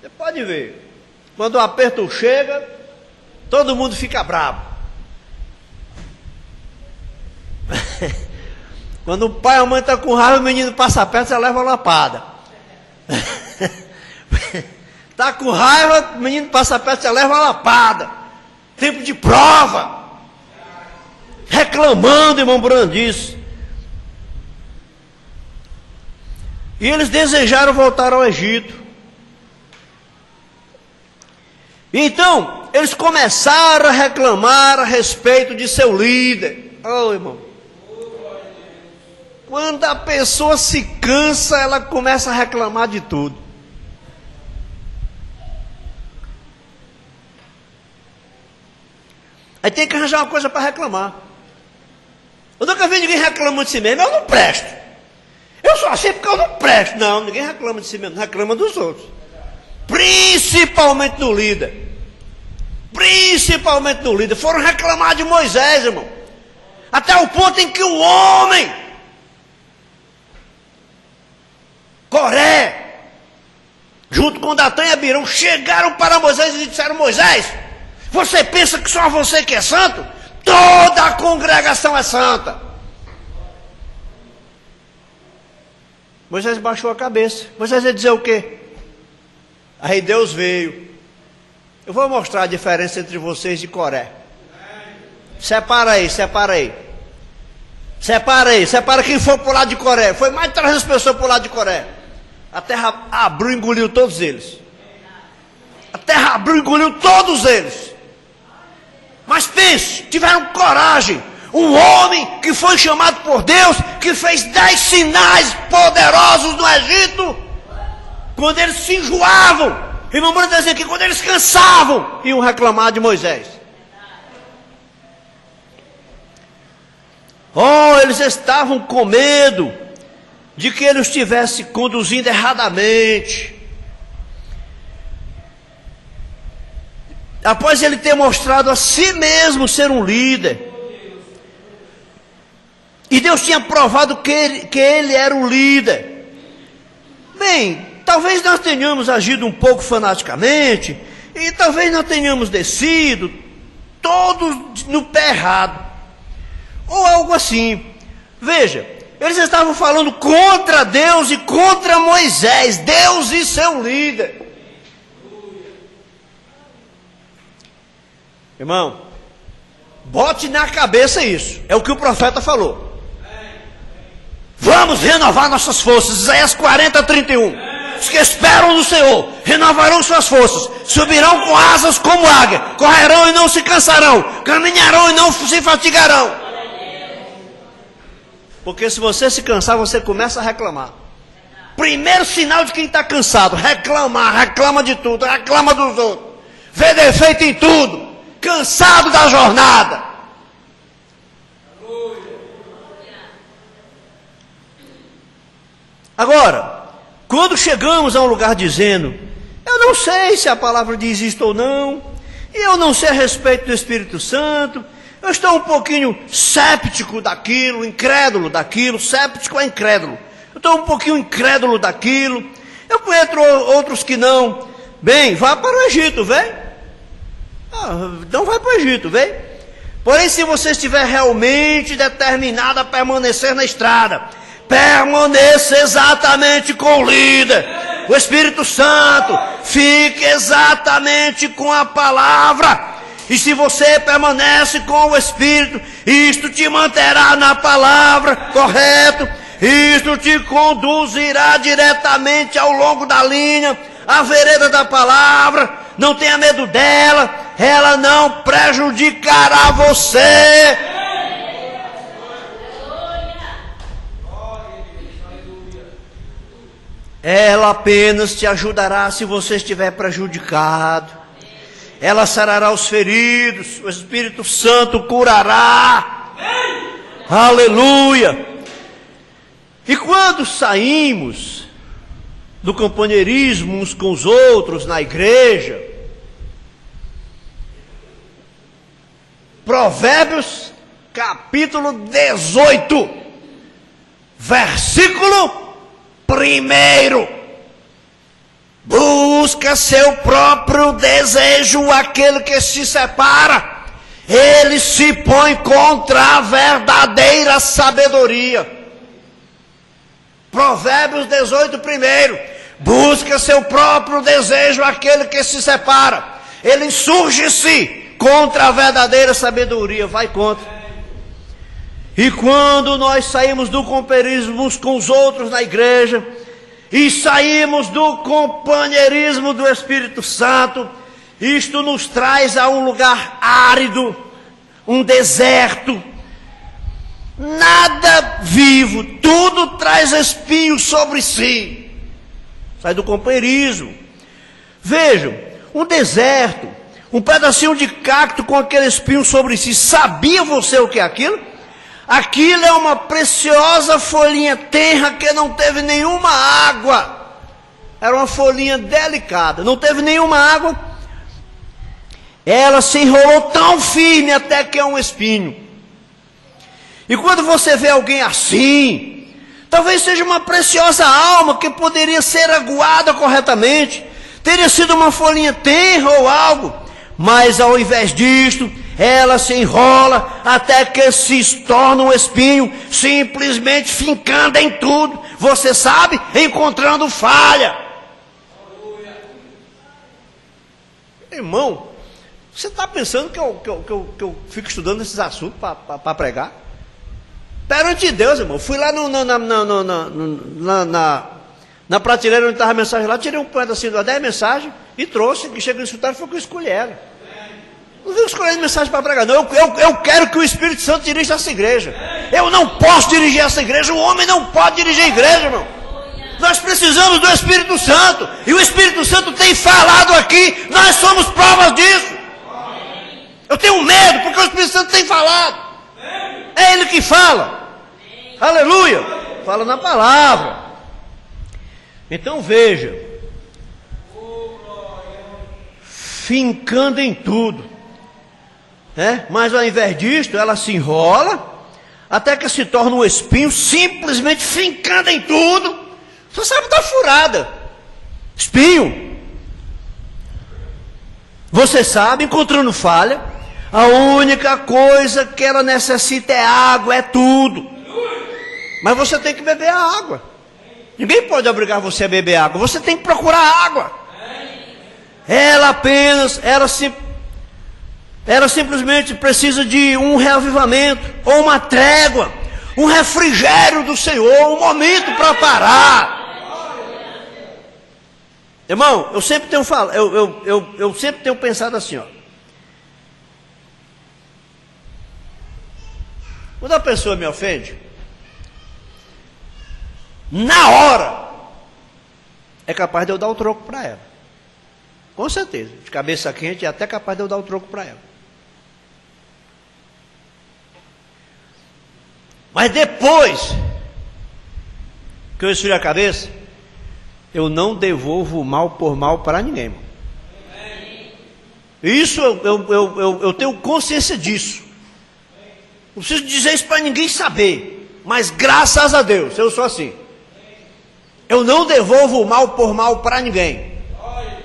Você pode ver, quando o aperto chega, todo mundo fica bravo. Quando o pai ou a mãe está com raiva, o menino passa perto, você leva a lapada. Está com raiva, o menino passa perto, você leva a lapada. Tempo de prova. Reclamando, irmão Brandice. E eles desejaram voltar ao Egito. Então, eles começaram a reclamar a respeito de seu líder. Irmão. Quando a pessoa se cansa, ela começa a reclamar de tudo. Aí tem que arranjar uma coisa para reclamar. Eu nunca vi ninguém reclamando de si mesmo. Eu não presto. Eu sou assim porque eu não presto. Não, ninguém reclama de si mesmo, reclama dos outros. Principalmente no líder. Principalmente no líder. Foram reclamar de Moisés, irmão. Até o ponto em que o homem, Coré, junto com Datã e Abirão, chegaram para Moisés e disseram: Moisés, você pensa que só você que é santo? Toda a congregação é santa. Moisés baixou a cabeça. Moisés ia dizer o quê? Aí Deus veio. Eu vou mostrar a diferença entre vocês e Coré. Separa aí, separa aí. Separa aí, separa quem for para o lado de Coré. Foi mais de 300 pessoas para o lado de Coré. A terra abriu e engoliu todos eles. A terra abriu e engoliu todos eles. Mas pense, tiveram coragem. Um homem que foi chamado por Deus, que fez 10 sinais poderosos no Egito, quando eles se enjoavam, irmão Bruno diz aqui, quando eles cansavam, iam reclamar de Moisés. Eles estavam com medo de que ele os estivesse conduzindo erradamente. Após ele ter mostrado a si mesmo ser um líder, e Deus tinha provado que ele era o líder. Bem, talvez nós tenhamos agido um pouco fanaticamente, e talvez nós tenhamos descido todos no pé errado, ou algo assim. Veja, eles estavam falando contra Deus e contra Moisés, Deus e seu líder. Irmão, bote na cabeça isso, é o que o profeta falou. Vamos renovar nossas forças. Isaías 40:31. Os que esperam no Senhor renovarão suas forças, subirão com asas como águia, correrão e não se cansarão, caminharão e não se fatigarão. Porque se você se cansar, você começa a reclamar. Primeiro sinal de quem está cansado: reclamar, reclama de tudo, reclama dos outros, vê defeito em tudo, cansado da jornada. Agora, quando chegamos a um lugar dizendo: eu não sei se a palavra diz isto ou não, e eu não sei a respeito do Espírito Santo, eu estou um pouquinho séptico daquilo, incrédulo daquilo. Séptico é incrédulo. Eu estou um pouquinho incrédulo daquilo. Eu conheço outros que não. Bem, vá para o Egito, vem. Então vai para o Egito, vem. Porém, se você estiver realmente determinado a permanecer na estrada, permaneça exatamente com o líder, o Espírito Santo. Fique exatamente com a palavra. E se você permanece com o Espírito, isto te manterá na palavra, correto? Isto te conduzirá diretamente ao longo da linha, à vereda da palavra. Não tenha medo dela, ela não prejudicará você. Ela apenas te ajudará se você estiver prejudicado. Ela sarará os feridos, o Espírito Santo curará. Aleluia! E quando saímos do companheirismo uns com os outros na igreja, Provérbios capítulo 18, versículo 1: busca seu próprio desejo aquele que se separa, ele se põe contra a verdadeira sabedoria. Provérbios 18, 1: busca seu próprio desejo aquele que se separa, ele insurge-se contra a verdadeira sabedoria, vai contra. E quando nós saímos do companheirismo uns com os outros na igreja, e saímos do companheirismo do Espírito Santo, isto nos traz a um lugar árido, um deserto, nada vivo, tudo traz espinhos sobre si. Sai do companheirismo. Vejam, um deserto, um pedacinho de cacto com aquele espinho sobre si. Sabia você o que é aquilo? Aquilo é uma preciosa folhinha tenra que não teve nenhuma água. Era uma folhinha delicada, não teve nenhuma água. Ela se enrolou tão firme até que é um espinho. E quando você vê alguém assim, talvez seja uma preciosa alma que poderia ser aguada corretamente, teria sido uma folhinha tenra ou algo, mas ao invés disto, ela se enrola até que se torna um espinho, simplesmente fincando em tudo, você sabe, encontrando falha. Irmão, você está pensando que eu fico estudando esses assuntos para pregar? Perante Deus, irmão, fui lá na prateleira onde estava a mensagem lá, tirei um pedacinho das 10 mensagens e trouxe, que chegou no escritório, foi o que eu escolheram. Não viu escolhendo mensagem para pregar, não. Eu quero que o Espírito Santo dirija essa igreja. Eu não posso dirigir essa igreja, o homem não pode dirigir a igreja, irmão. Nós precisamos do Espírito Santo, e o Espírito Santo tem falado aqui, nós somos provas disso. Eu tenho medo, porque o Espírito Santo tem falado. É Ele que fala. Aleluia. Fala na palavra. Então veja, fincando em tudo, mas ao invés disto, ela se enrola, até que se torna um espinho, simplesmente fincando em tudo. Você sabe, está furada. Espinho. Você sabe, encontrando falha, a única coisa que ela necessita é água, é tudo. Mas você tem que beber a água. Ninguém pode obrigar você a beber água, você tem que procurar água. Ela simplesmente precisa de um reavivamento, ou uma trégua, um refrigério do Senhor, um momento para parar. Irmão, eu sempre tenho pensado assim, ó. Quando a pessoa me ofende, na hora, é capaz de eu dar o troco para ela. Com certeza, de cabeça quente, é até capaz de eu dar o troco para ela. Mas depois que eu esfrio a cabeça, eu não devolvo mal por mal para ninguém, irmão. Isso eu tenho consciência disso. Não preciso dizer isso para ninguém saber, mas graças a Deus, eu sou assim. Eu não devolvo mal por mal para ninguém,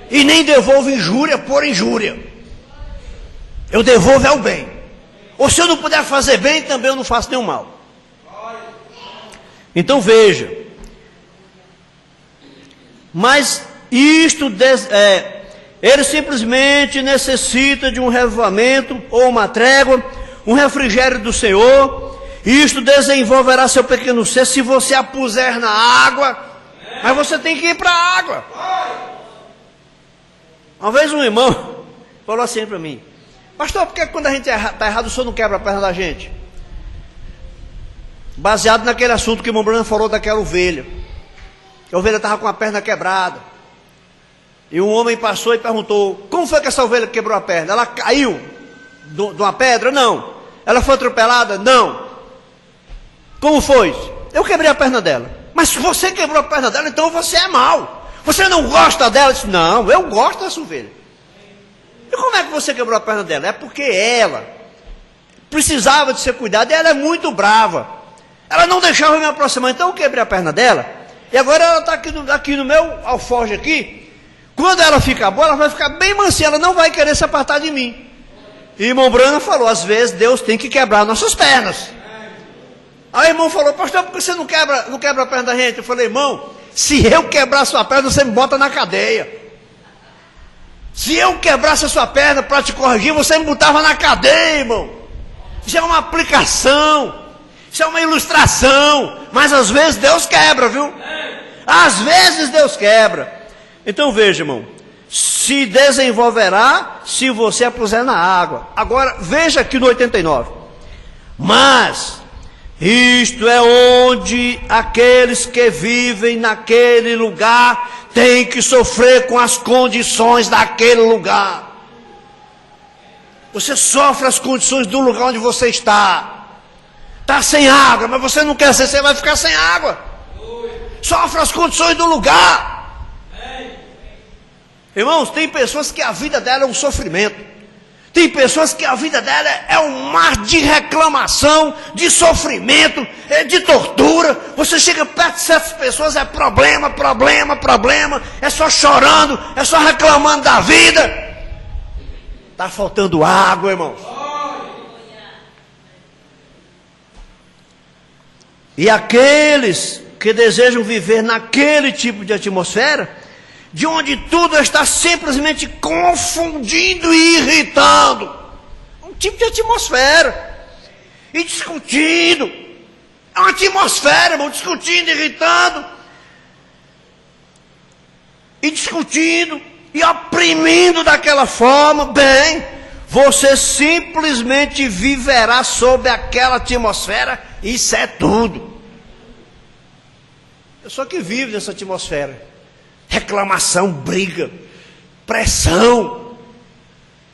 e nem devolvo injúria por injúria. Eu devolvo é o bem. Ou se eu não puder fazer bem, também eu não faço nenhum mal. Então veja. Mas isto, ele simplesmente necessita de um revivamento ou uma trégua, um refrigério do Senhor. Isto desenvolverá seu pequeno ser se você a puser na água. Mas você tem que ir para a água. Uma vez um irmão falou assim para mim: pastor, por que quando a gente está errado o senhor não quebra a perna da gente? Baseado naquele assunto que o irmão Bruno falou daquela ovelha. A ovelha estava com a perna quebrada. E um homem passou e perguntou: como foi que essa ovelha quebrou a perna? Ela caiu de uma pedra? Não. Ela foi atropelada? Não. Como foi? Eu quebrei a perna dela. Mas se você quebrou a perna dela, então você é mau. Você não gosta dela? Eu disse: não, eu gosto dessa ovelha. E como é que você quebrou a perna dela? É porque ela precisava de ser cuidada e ela é muito brava. Ela não deixava eu me aproximar, então eu quebrei a perna dela. E agora ela está aqui no meu alforje aqui. Quando ela ficar boa, ela vai ficar bem mansinha, ela não vai querer se apartar de mim. E o irmão Brana falou: às vezes Deus tem que quebrar nossas pernas. Aí o irmão falou: pastor, por que você não quebra a perna da gente? Eu falei: irmão, se eu quebrar a sua perna, você me bota na cadeia. Se eu quebrasse a sua perna para te corrigir, você me botava na cadeia, irmão. Isso é uma aplicação. Isso é uma ilustração. Mas às vezes Deus quebra, viu? Às vezes Deus quebra. Então veja, irmão, se desenvolverá se você a puser na água. Agora veja aqui no 89. Mas isto é onde aqueles que vivem naquele lugar têm que sofrer com as condições daquele lugar. Você sofre as condições do lugar onde você está. Está sem água, mas você não quer ser, você vai ficar sem água. Sofre as condições do lugar. Irmãos, tem pessoas que a vida dela é um sofrimento. Tem pessoas que a vida dela é um mar de reclamação, de sofrimento, de tortura. Você chega perto de certas pessoas, é problema, problema, problema. É só chorando, é só reclamando da vida. Está faltando água, irmãos. E aqueles que desejam viver naquele tipo de atmosfera, de onde tudo está simplesmente confundindo e irritando, um tipo de atmosfera, e discutindo, é uma atmosfera, irmão, discutindo, irritando, e discutindo, e oprimindo daquela forma, bem, você simplesmente viverá sob aquela atmosfera. Isso é tudo. Pessoa que vive nessa atmosfera, reclamação, briga, pressão.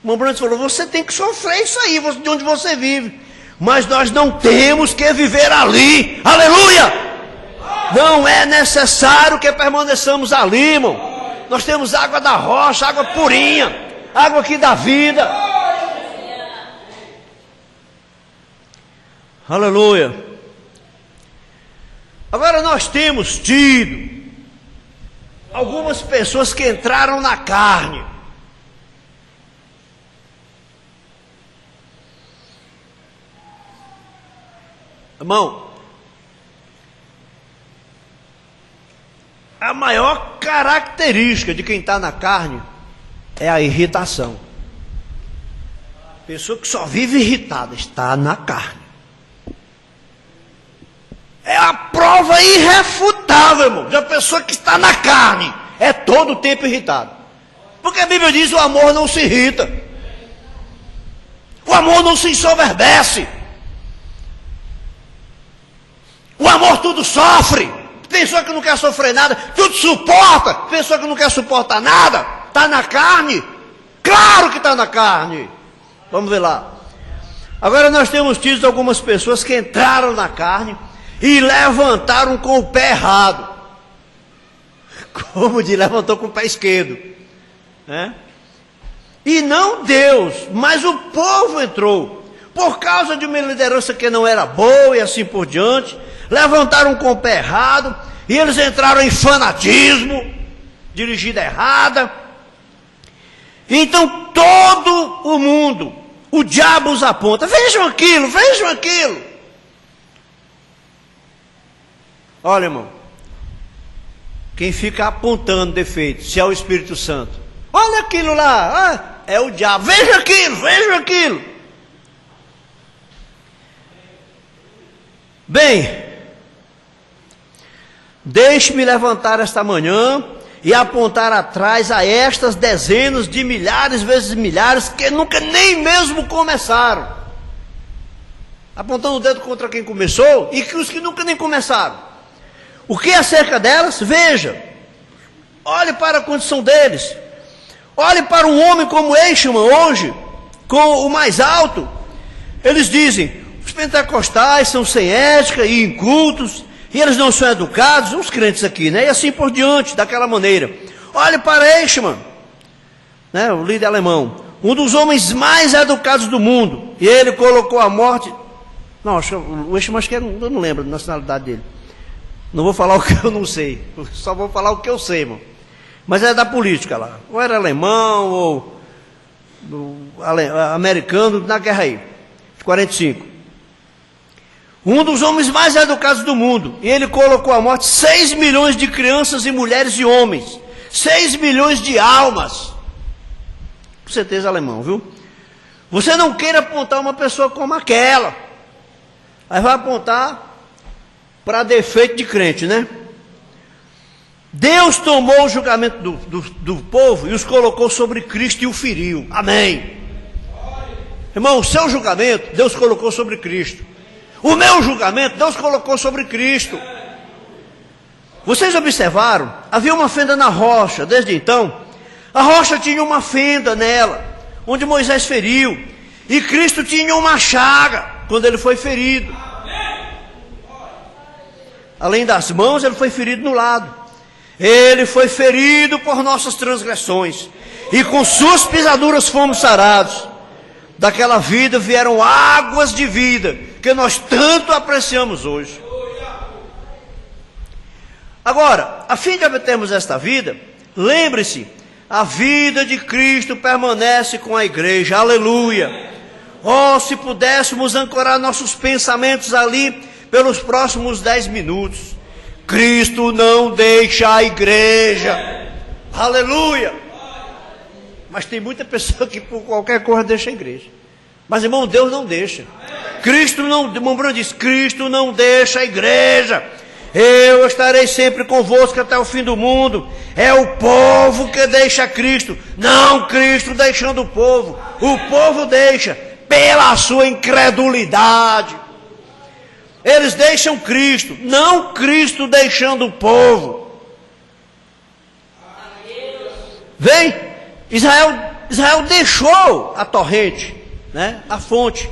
O irmão Branco falou: você tem que sofrer isso aí, de onde você vive. Mas nós não temos que viver ali. Aleluia! Não é necessário que permaneçamos ali, irmão. Nós temos água da rocha, água purinha, água que dá vida. Aleluia. Agora nós temos tido algumas pessoas que entraram na carne. Irmão, a maior característica de quem está na carne é a irritação. Pessoa que só vive irritada está na carne. É a prova irrefutável, irmão, de uma pessoa que está na carne. É todo o tempo irritado. Porque a Bíblia diz: o amor não se irrita. O amor não se ensoberbece. O amor tudo sofre. Pessoa que não quer sofrer nada, tudo suporta. Pessoa que não quer suportar nada, está na carne. Claro que está na carne. Vamos ver lá. Agora nós temos tido algumas pessoas que entraram na carne e levantaram com o pé errado. Como de levantou com o pé esquerdo, né? E não Deus, mas o povo entrou. Por causa de uma liderança que não era boa e assim por diante, levantaram com o pé errado, e eles entraram em fanatismo, dirigida errada. Então todo o mundo, o diabo os aponta. Vejam aquilo, vejam aquilo. Olha, irmão, quem fica apontando defeitos, se é o Espírito Santo, olha aquilo lá, é o diabo. Veja aquilo, veja aquilo. Bem, deixe-me levantar esta manhã e apontar atrás a estas dezenas de milhares vezes milhares que nunca nem mesmo começaram. Apontando o dedo contra quem começou e os que nunca nem começaram. O que é acerca delas? Veja. Olhe para a condição deles. Olhe para um homem como Eichmann hoje, com o mais alto. Eles dizem, os pentecostais são sem ética e incultos, e eles não são educados, os crentes aqui, né? E assim por diante, daquela maneira. Olhe para Eichmann, né? O líder alemão, um dos homens mais educados do mundo, e ele colocou a morte. Não, o Eichmann, acho que eu não lembro da nacionalidade dele. Não vou falar o que eu não sei, só vou falar o que eu sei, irmão. Mas é da política lá, ou era alemão, ou americano, na guerra aí, de 45. Um dos homens mais educados do mundo. E ele colocou à morte 6 milhões de crianças e mulheres e homens. 6 milhões de almas. Com certeza alemão, viu? Você não queira apontar uma pessoa como aquela. Aí vai apontar para defeito de crente, né? Deus tomou o julgamento do povo e os colocou sobre Cristo e o feriu. Amém. Irmão, o seu julgamento, Deus colocou sobre Cristo. O meu julgamento, Deus colocou sobre Cristo. Vocês observaram? Havia uma fenda na rocha, desde então. A rocha tinha uma fenda nela, onde Moisés feriu. E Cristo tinha uma chaga, quando ele foi ferido. Além das mãos, ele foi ferido no lado. Ele foi ferido por nossas transgressões. E com suas pisaduras fomos sarados. Daquela vida vieram águas de vida, que nós tanto apreciamos hoje. Agora, a fim de obtermos esta vida, lembre-se, a vida de Cristo permanece com a igreja, aleluia. Oh, se pudéssemos ancorar nossos pensamentos ali pelos próximos 10 minutos. Cristo não deixa a igreja, aleluia. Mas tem muita pessoa que por qualquer coisa deixa a igreja. Mas, irmão, Deus não deixa. Cristo não, irmão Bruno diz, Cristo não deixa a igreja. Eu estarei sempre convosco até o fim do mundo. É o povo que deixa Cristo, não Cristo deixando o povo. O povo deixa pela sua incredulidade. Eles deixam Cristo, não Cristo deixando o povo. Vem. Israel deixou a torrente, né? A fonte.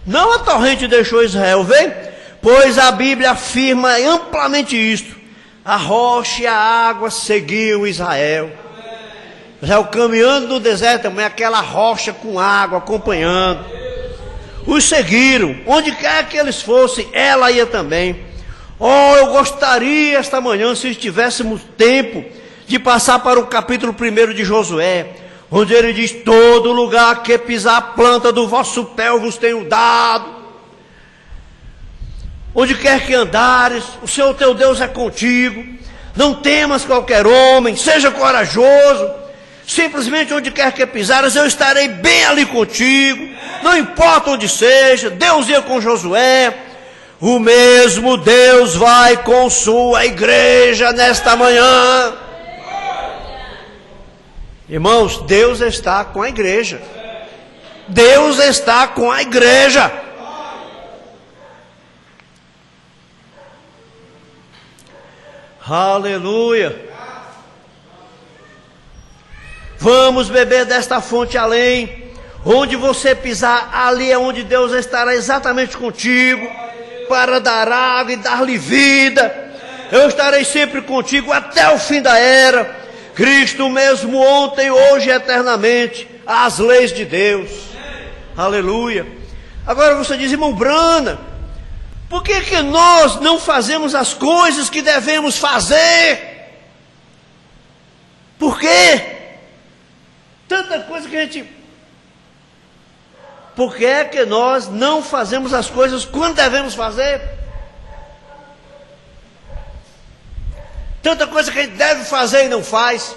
Não a torrente deixou Israel, vem? Pois a Bíblia afirma amplamente isto. A rocha e a água seguiu Israel. Israel caminhando no deserto, também aquela rocha com água acompanhando. Os seguiram, onde quer que eles fossem, ela ia também. Oh, eu gostaria esta manhã, se tivéssemos tempo, de passar para o capítulo 1 de Josué, onde ele diz, todo lugar que pisar a planta do vosso pé eu vos tenho dado. Onde quer que andares, o Senhor teu Deus é contigo. Não temas qualquer homem, seja corajoso. Simplesmente onde quer que pisares, eu estarei bem ali contigo. Não importa onde seja, Deus ia com Josué. O mesmo Deus vai com sua igreja nesta manhã. Irmãos, Deus está com a igreja. Deus está com a igreja. Aleluia. Vamos beber desta fonte além. Onde você pisar, ali é onde Deus estará exatamente contigo, para dar água e dar-lhe vida. Eu estarei sempre contigo até o fim da era. Cristo mesmo ontem, hoje e eternamente, as leis de Deus. Aleluia. Agora você diz, irmão Brana, por que nós não fazemos as coisas que devemos fazer? Por quê? Tanta coisa que a gente Por que é que nós não fazemos as coisas quando devemos fazer? Tanta coisa que a gente deve fazer e não faz.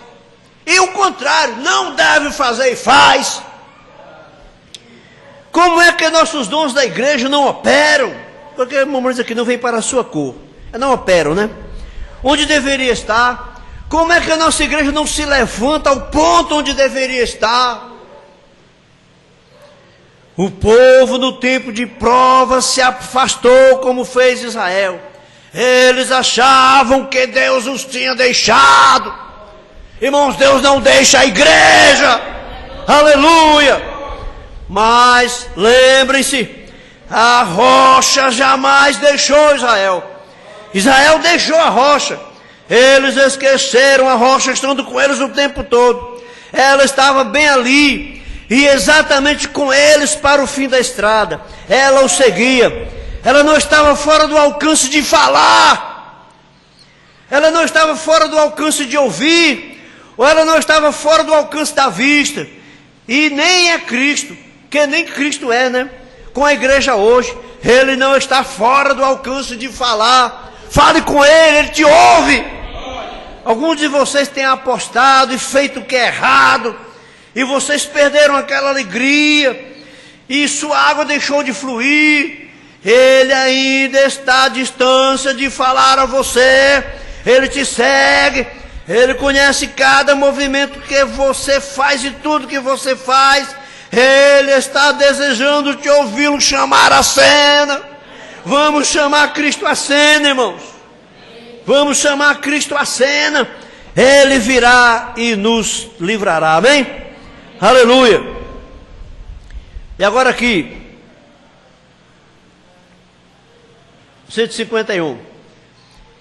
E o contrário, não deve fazer e faz. Como é que nossos dons da igreja não operam? Porque o momento aqui não vem para a sua cor. Não operam, né? Onde deveria estar? Como é que a nossa igreja não se levanta ao ponto onde deveria estar? O povo no tempo de prova se afastou como fez Israel. Eles achavam que Deus os tinha deixado. Irmãos, Deus não deixa a igreja. Aleluia. Mas lembrem-se, a rocha jamais deixou Israel. Israel deixou a rocha. Eles esqueceram a rocha, estando com eles o tempo todo. Ela estava bem ali, e exatamente com eles para o fim da estrada. Ela o seguia. Ela não estava fora do alcance de falar. Ela não estava fora do alcance de ouvir. Ou ela não estava fora do alcance da vista. E nem é Cristo, que nem Cristo é, né? Com a igreja hoje, Ele não está fora do alcance de falar. Fale com Ele te ouve. Alguns de vocês têm apostado e feito o que é errado, e vocês perderam aquela alegria, e sua água deixou de fluir. Ele ainda está à distância de falar a você. Ele te segue, Ele conhece cada movimento que você faz e tudo que você faz. Ele está desejando te ouvi-lo chamar a cena. Vamos chamar Cristo à cena, irmãos. Vamos chamar Cristo à cena. Ele virá e nos livrará. Amém? Aleluia. E agora aqui, 151.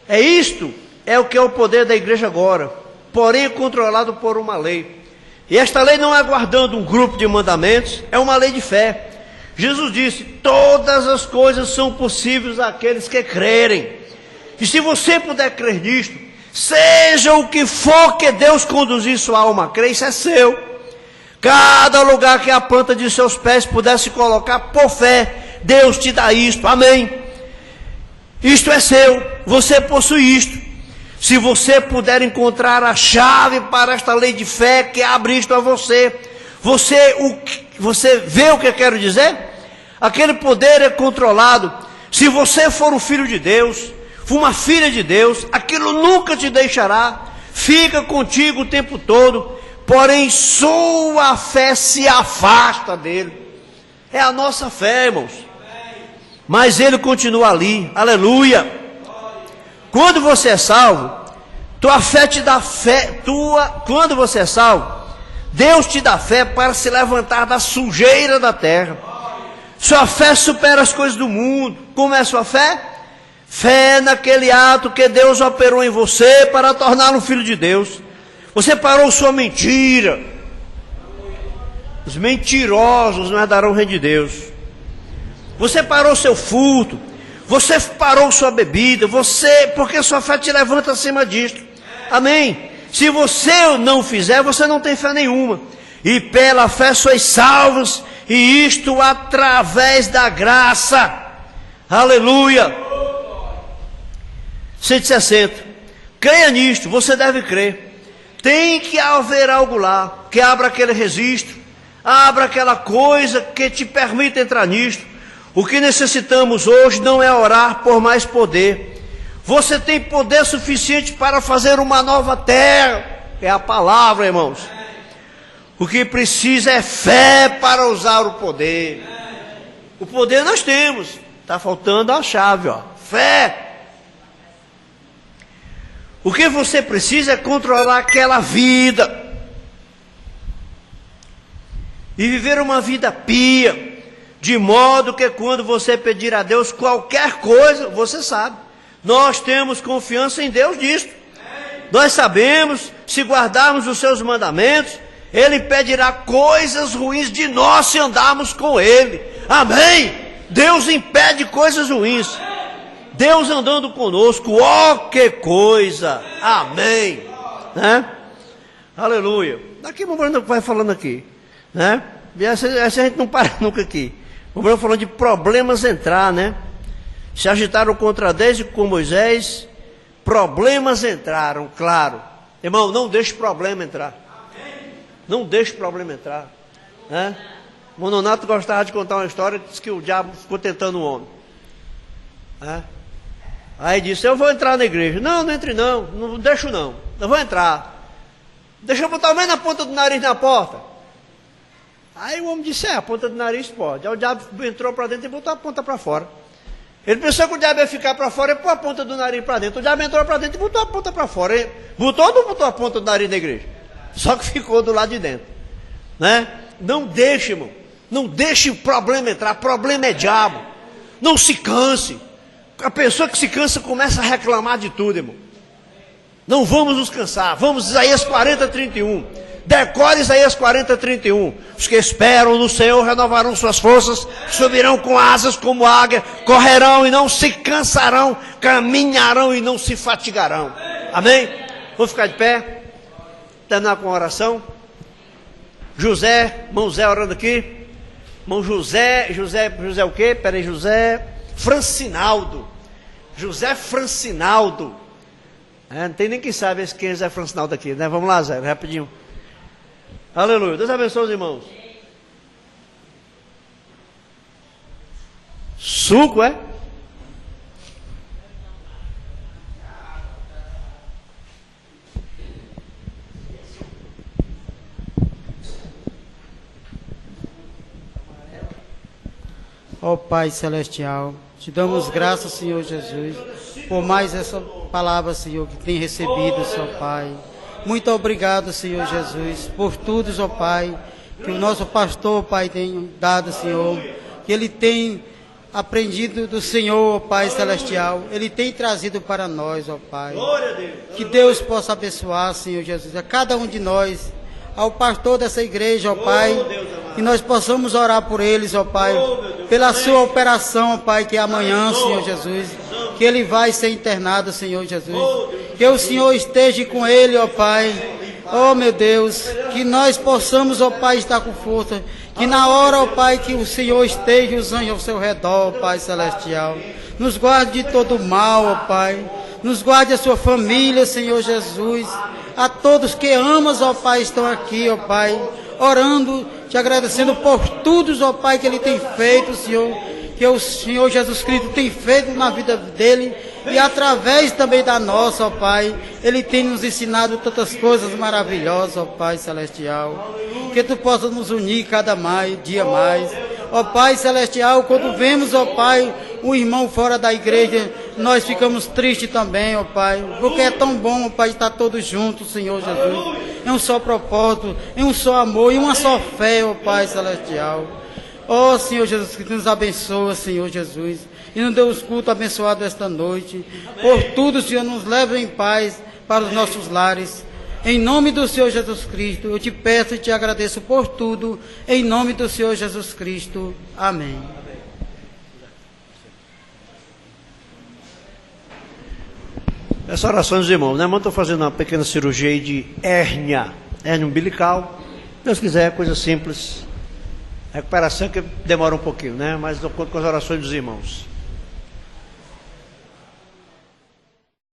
É o que é o poder da igreja agora, porém é controlado por uma lei. E esta lei não é guardando um grupo de mandamentos, é uma lei de fé. Jesus disse: todas as coisas são possíveis àqueles que crerem. E se você puder crer nisto, seja o que for que Deus conduzir sua alma a crer, isso é seu. Cada lugar que a planta de seus pés pudesse colocar por fé, Deus te dá isto. Amém. Isto é seu, você possui isto. Se você puder encontrar a chave para esta lei de fé que abre isto a você, você vê o que eu quero dizer? Aquele poder é controlado. Se você for um filho de Deus, for uma filha de Deus, aquilo nunca te deixará, fica contigo o tempo todo, porém sua fé se afasta dele. É a nossa fé, irmãos. Mas ele continua ali, aleluia. Quando você é salvo, tua fé te dá fé, quando você é salvo, Deus te dá fé para se levantar da sujeira da terra. Sua fé supera as coisas do mundo. Como é a sua fé? Fé naquele ato que Deus operou em você para torná-lo filho de Deus. Você parou sua mentira. Os mentirosos não herdarão o reino de Deus. Você parou seu furto. Você parou sua bebida. Porque sua fé te levanta acima disto. Amém. Se você não fizer, você não tem fé nenhuma. E pela fé sois salvos, e isto através da graça. Aleluia. 160. Creia nisto, você deve crer. Tem que haver algo lá que abra aquele registro, abra aquela coisa que te permita entrar nisto. O que necessitamos hoje não é orar por mais poder. Você tem poder suficiente para fazer uma nova terra. É a palavra, irmãos. O que precisa é fé para usar o poder. O poder nós temos. Está faltando a chave, ó. Fé. O que você precisa é controlar aquela vida. E viver uma vida pia. De modo que quando você pedir a Deus qualquer coisa, você sabe. Nós temos confiança em Deus disto. Nós sabemos, se guardarmos os seus mandamentos, Ele impedirá coisas ruins de nós se andarmos com Ele. Amém? Deus impede coisas ruins. Deus andando conosco, ó que coisa. Amém. Né? Aleluia. Daqui a pouco vai falando aqui, né? Essa a gente não para nunca aqui. O Bruno falou de problemas entrar, né? Se agitaram contra Deus e com Moisés, problemas entraram, claro. Irmão, não deixe problema entrar. Não deixe problema entrar. Né? O Nonato gostava de contar uma história que disse que o diabo ficou tentando o homem. Né? Aí disse, eu vou entrar na igreja. Não, não entre não, não deixo não. Eu vou entrar. Deixa eu botar o menos na ponta do nariz na porta. Aí o homem disse, a ponta do nariz pode. Aí o diabo entrou para dentro e botou a ponta para fora. Ele pensou que o diabo ia ficar para fora e pôr a ponta do nariz para dentro. O diabo entrou para dentro e botou a ponta para fora. Ele botou ou não botou a ponta do nariz na igreja? Só que ficou do lado de dentro. Né? Não deixe, irmão. Não deixe o problema entrar. Problema é diabo. Não se canse. A pessoa que se cansa começa a reclamar de tudo, irmão. Não vamos nos cansar. Vamos, Isaías 40, 31. Decore Isaías 40, 31. Os que esperam no Senhor renovarão suas forças, subirão com asas como águia, correrão e não se cansarão, caminharão e não se fatigarão. Amém? Vamos ficar de pé, terminar com a oração. José, irmão Zé orando aqui. Irmão José o quê? Peraí, José Francinaldo. José Francinaldo. Não tem nem quem sabe quem é José Francinaldo aqui, né? Vamos lá, Zé, rapidinho. Aleluia. Deus abençoe os irmãos. Suco, é? Ó Pai Celestial, te damos graças, Senhor Jesus, por mais essa palavra, Senhor, que tem recebido, Senhor Pai. Muito obrigado, Senhor Jesus, por tudo, ó Pai, que o nosso pastor, Pai, tem dado, Senhor, que ele tem aprendido do Senhor, ó Pai Celestial, ele tem trazido para nós, ó Pai. Que Deus possa abençoar, Senhor Jesus, a cada um de nós, ao pastor dessa igreja, ó Pai, que nós possamos orar por eles, ó Pai, pela sua operação, ó Pai, que é amanhã, Senhor Jesus, que ele vai ser internado, Senhor Jesus, que o Senhor esteja com ele, ó Pai, ó meu Deus, que nós possamos, ó Pai, estar com força, que na hora, ó Pai, que o Senhor esteja os anjos ao seu redor, ó Pai Celestial, nos guarde de todo mal, ó Pai, nos guarde a sua família, Senhor Jesus, a todos que amas, ó Pai, estão aqui, ó Pai, orando, te agradecendo por tudo, ó Pai, que ele tem feito, Senhor, que o Senhor Jesus Cristo tem feito na vida dele, e através também da nossa, ó Pai, ele tem nos ensinado tantas coisas maravilhosas, ó Pai Celestial, que tu possa nos unir cada dia mais, ó Pai Celestial, quando vemos, ó Pai, um irmão fora da igreja, nós ficamos tristes também, ó Pai, porque é tão bom, ó Pai, estar todos juntos, Senhor Jesus, em um só propósito, em um só amor, em uma só fé, ó Pai Celestial. Ó Senhor Jesus, que nos abençoa, Senhor Jesus, e nos dê os cultos abençoados esta noite. Por tudo, Senhor, nos leva em paz para os nossos lares. Em nome do Senhor Jesus Cristo, eu te peço e te agradeço por tudo. Em nome do Senhor Jesus Cristo. Amém. Essa oração dos irmãos, né? Irmão, estou fazendo uma pequena cirurgia aí de hérnia umbilical. Se Deus quiser, coisa simples. Recuperação que demora um pouquinho, né? Mas eu conto com as orações dos irmãos.